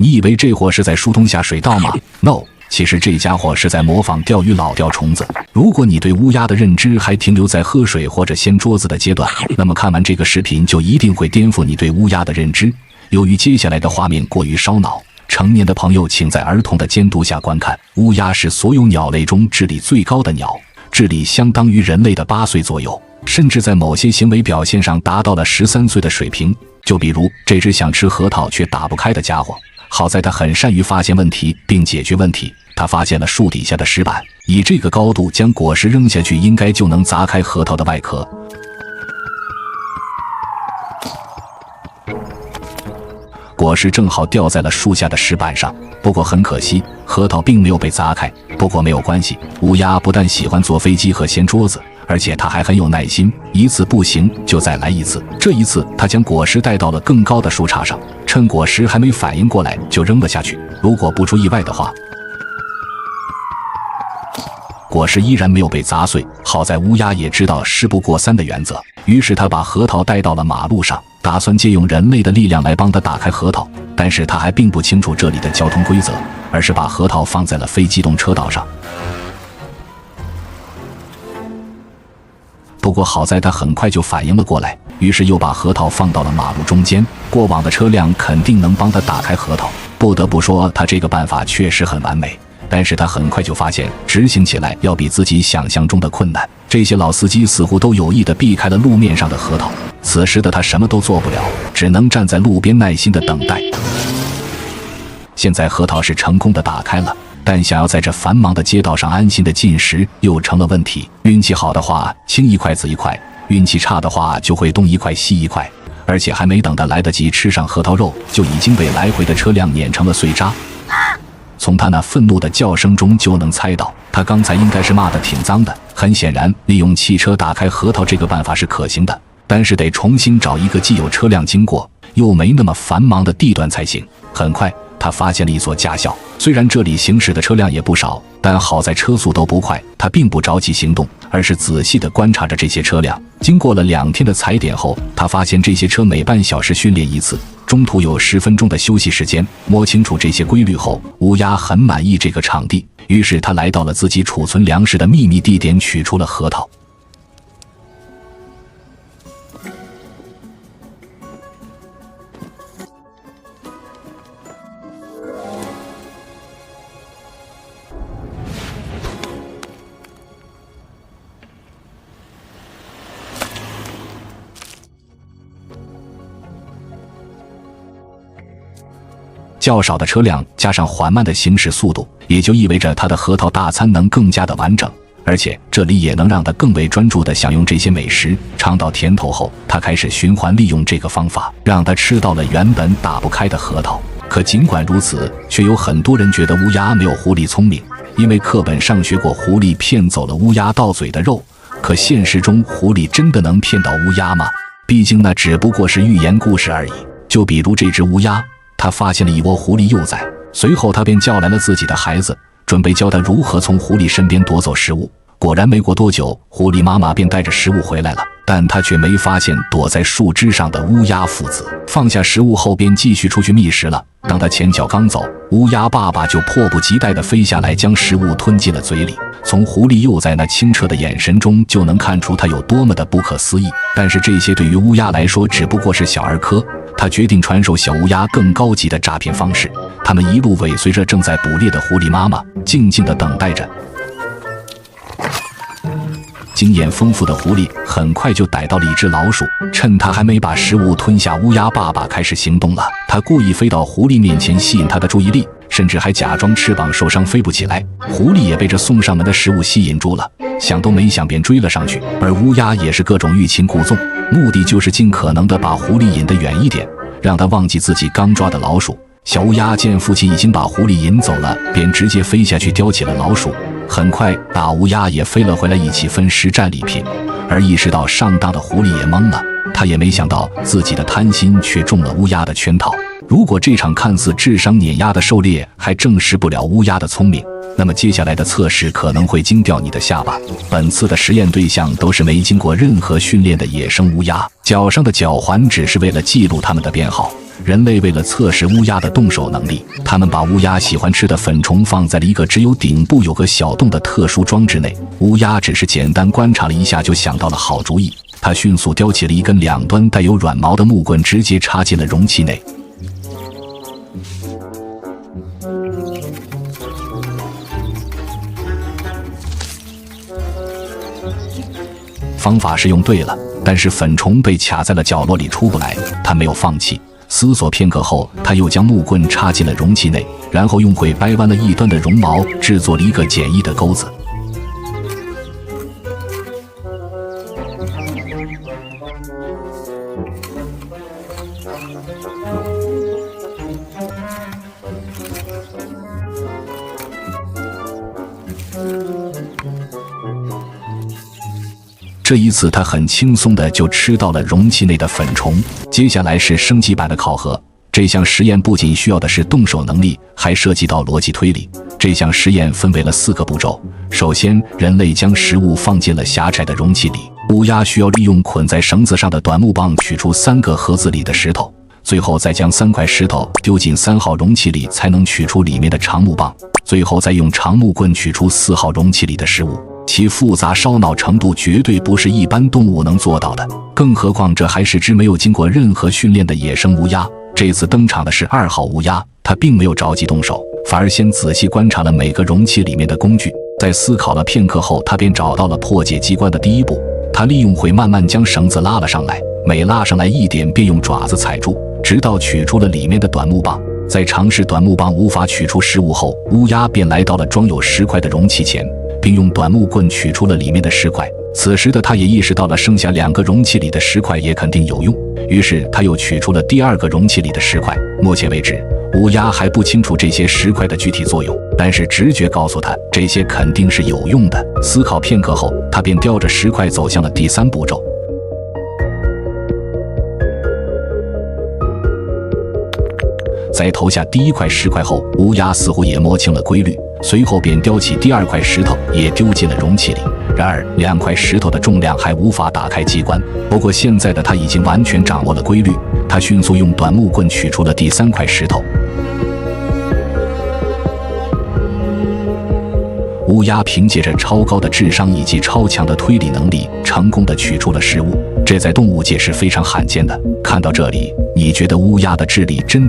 你以为这货是在疏通下水道吗 ？No， 其实这家伙是在模仿钓鱼老钓虫子。如果你对乌鸦的认知还停留在喝水或者掀桌子的阶段，那么看完这个视频就一定会颠覆你对乌鸦的认知。由于接下来的画面过于烧脑，成年的朋友请在儿童的监督下观看。乌鸦是所有鸟类中智力最高的鸟，智力相当于人类的8岁左右，甚至在某些行为表现上达到了13岁的水平。就比如这只想吃核桃却打不开的家伙，好在他很善于发现问题并解决问题。他发现了树底下的石板，以这个高度将果实扔下去，应该就能砸开核桃的外壳。果实正好掉在了树下的石板上，不过很可惜，核桃并没有被砸开。不过没有关系，乌鸦不但喜欢坐飞机和掀桌子，而且它还很有耐心，一次不行就再来一次。这一次，它将果实带到了更高的树杈上，趁果实还没反应过来就扔了下去。如果不出意外的话，果实依然没有被砸碎。好在乌鸦也知道事不过三的原则，于是他把核桃带到了马路上，打算借用人类的力量来帮他打开核桃。但是他还并不清楚这里的交通规则，而是把核桃放在了非机动车道上。不过好在他很快就反应了过来，于是又把核桃放到了马路中间。过往的车辆肯定能帮他打开核桃，不得不说他这个办法确实很完美。但是他很快就发现执行起来要比自己想象中的困难。这些老司机似乎都有意地避开了路面上的核桃，此时的他什么都做不了，只能站在路边耐心地等待。现在核桃是成功地打开了，但想要在这繁忙的街道上安心地进食又成了问题。运气好的话青一块紫一块，运气差的话就会东一块西一块，而且还没等他来得及吃上核桃肉，就已经被来回的车辆碾成了碎渣。从他那愤怒的叫声中就能猜到，他刚才应该是骂得挺脏的。很显然，利用汽车打开核桃这个办法是可行的，但是得重新找一个既有车辆经过又没那么繁忙的地段才行。很快他发现了一所驾校，虽然这里行驶的车辆也不少，但好在车速都不快。他并不着急行动，而是仔细地观察着这些车辆。经过了2天的踩点后，他发现这些车每半小时训练一次，中途有10分钟的休息时间。摸清楚这些规律后，乌鸦很满意这个场地，于是他来到了自己储存粮食的秘密地点，取出了核桃。较少的车辆加上缓慢的行驶速度，也就意味着它的核桃大餐能更加的完整，而且这里也能让它更为专注地享用这些美食。尝到甜头后，他开始循环利用这个方法，让他吃到了原本打不开的核桃。可尽管如此，却有很多人觉得乌鸦没有狐狸聪明，因为课本上学过狐狸骗走了乌鸦到嘴的肉。可现实中，狐狸真的能骗到乌鸦吗？毕竟那只不过是寓言故事而已。就比如这只乌鸦，他发现了一窝狐狸幼崽，随后他便叫来了自己的孩子，准备教他如何从狐狸身边夺走食物。果然没过多久，狐狸妈妈便带着食物回来了，但他却没发现躲在树枝上的乌鸦父子。放下食物后便继续出去觅食了。当他前脚刚走，乌鸦爸爸就迫不及待地飞下来，将食物吞进了嘴里。从狐狸幼崽那清澈的眼神中就能看出他有多么的不可思议。但是这些对于乌鸦来说只不过是小儿科，他决定传授小乌鸦更高级的诈骗方式。他们一路尾随着正在捕猎的狐狸妈妈，静静地等待着。经验丰富的狐狸很快就逮到了一只老鼠，趁它还没把食物吞下，乌鸦爸爸开始行动了。他故意飞到狐狸面前吸引它的注意力，甚至还假装翅膀受伤飞不起来。狐狸也被这送上门的食物吸引住了，想都没想便追了上去。而乌鸦也是各种欲擒故纵，目的就是尽可能的把狐狸引得远一点，让它忘记自己刚抓的老鼠。小乌鸦见父亲已经把狐狸引走了，便直接飞下去叼起了老鼠。很快大乌鸦也飞了回来，一起分食战利品。而意识到上当的狐狸也懵了，他也没想到自己的贪心却中了乌鸦的圈套。如果这场看似智商碾压的狩猎还证实不了乌鸦的聪明，那么接下来的测试可能会惊掉你的下巴。本次的实验对象都是没经过任何训练的野生乌鸦，脚上的脚环只是为了记录它们的编号。人类为了测试乌鸦的动手能力，他们把乌鸦喜欢吃的粉虫放在了一个只有顶部有个小洞的特殊装置内。乌鸦只是简单观察了一下就想到了好主意，它迅速叼起了一根两端带有软毛的木棍，直接插进了容器内。方法是用对了，但是粉虫被卡在了角落里出不来，它没有放弃。思索片刻后，他又将木棍插进了容器内，然后用会掰弯了一端的绒毛制作了一个简易的钩子。这一次他很轻松的就吃到了容器内的粉虫。接下来是升级版的考核，这项实验不仅需要的是动手能力，还涉及到逻辑推理。这项实验分为了4个步骤。首先，人类将食物放进了狭窄的容器里，乌鸦需要利用捆在绳子上的短木棒取出3个盒子里的石头，最后再将3块石头丢进3号容器里才能取出里面的长木棒，最后再用长木棍取出4号容器里的食物。其复杂烧脑程度绝对不是一般动物能做到的，更何况这还是只没有经过任何训练的野生乌鸦。这次登场的是2号乌鸦，它并没有着急动手，反而先仔细观察了每个容器里面的工具。在思考了片刻后，他便找到了破解机关的第一步。他利用会慢慢将绳子拉了上来，每拉上来一点便用爪子踩住，直到取出了里面的短木棒。在尝试短木棒无法取出食物后，乌鸦便来到了装有石块的容器前，并用短木棍取出了里面的石块。此时的他也意识到了剩下2个容器里的石块也肯定有用，于是他又取出了第2个容器里的石块。目前为止，乌鸦还不清楚这些石块的具体作用，但是直觉告诉他这些肯定是有用的。思考片刻后，他便叼着石块走向了第3步骤。在投下第1块石块后，乌鸦似乎也摸清了规律，随后便叼起第2块石头也丢进了容器里。然而2块石头的重量还无法打开机关，不过现在的他已经完全掌握了规律，他迅速用短木棍取出了第3块石头。乌鸦凭借着超高的智商以及超强的推理能力，成功地取出了食物，这在动物界是非常罕见的。看到这里，你觉得乌鸦的智力真的